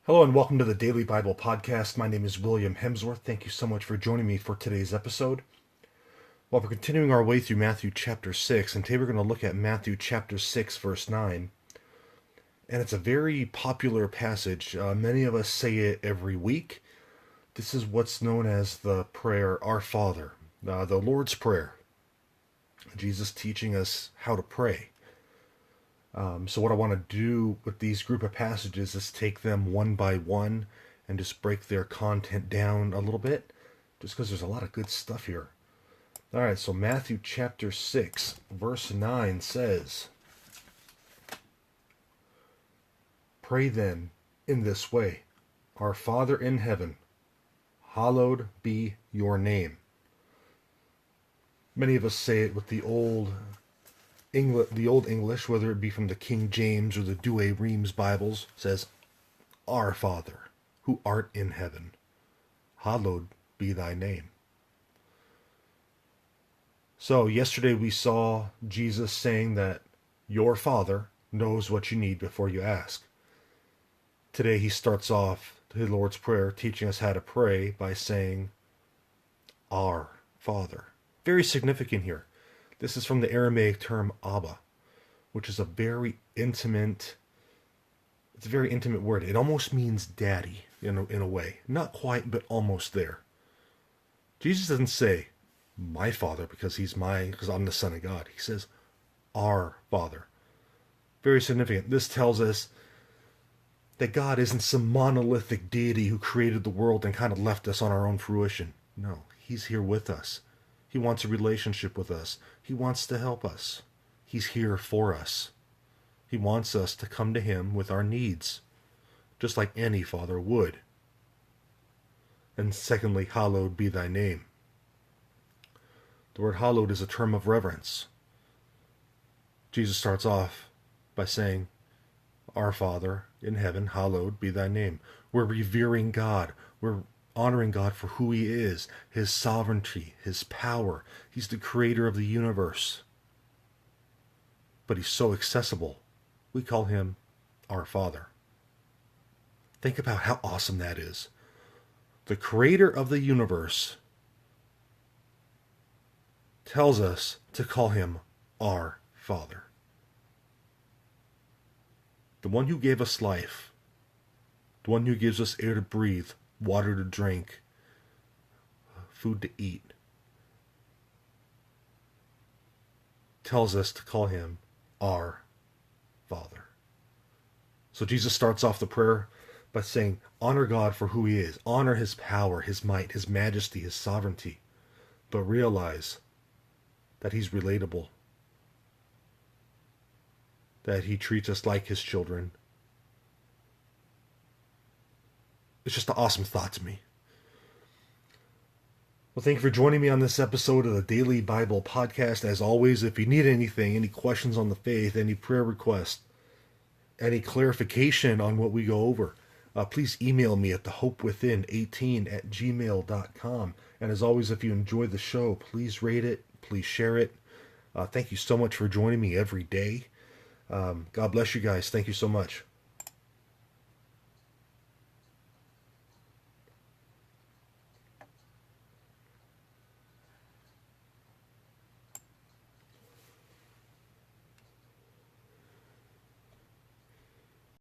Hello and welcome to the Daily Bible Podcast. My name is William Hemsworth. Thank you so much for joining me for today's episode. Well, we're continuing our way through Matthew chapter 6, and today we're going to look at Matthew chapter 6, verse 9. And it's a very popular passage. Many of us say it every week. This is what's known as the prayer, Our Father, the Lord's Prayer. Jesus teaching us how to pray. So what I want to do with these group of passages is take them one by one and just break their content down a little bit, just because there's a lot of good stuff here. All right, so Matthew chapter 6, verse 9 says, "Pray then in this way, Our Father in heaven, hallowed be your name." Many of us say it with the old English, whether it be from the King James or the Douay Rheims Bibles, says, "Our Father, who art in heaven, hallowed be thy name." So yesterday we saw Jesus saying that your Father knows what you need before you ask. Today he starts off the Lord's Prayer teaching us how to pray by saying, "Our Father." Very significant here. This is from the Aramaic term Abba, which is a very intimate word. It almost means daddy in a way. Not quite, but almost there. Jesus doesn't say my Father because I'm the Son of God. He says our Father. Very significant. This tells us that God isn't some monolithic deity who created the world and kind of left us on our own fruition. No, he's here with us. He wants a relationship with us. He wants to help us. He's here for us. He wants us to come to him with our needs, just like any father would. And secondly, hallowed be thy name. The word hallowed is a term of reverence. Jesus starts off by saying, "Our Father in heaven, hallowed be thy name." We're revering God. We're honoring God for who he is, his sovereignty, his power. He's the creator of the universe. But he's so accessible. We call him our Father. Think about how awesome that is. The creator of the universe tells us to call him our Father. The one who gave us life, the one who gives us air to breathe, water to drink, food to eat, tells us to call him our Father. So Jesus starts off the prayer by saying, honor God for who he is. Honor his power, his might, his majesty, his sovereignty. But realize that he's relatable. That he treats us like his children. It's just an awesome thought to me. Well, thank you for joining me on this episode of the Daily Bible Podcast. As always, if you need anything, any questions on the faith, any prayer requests, any clarification on what we go over, please email me at thehopewithin18@gmail.com. And as always, if you enjoy the show, please rate it, please share it. Thank you so much for joining me every day. God bless you guys. Thank you so much.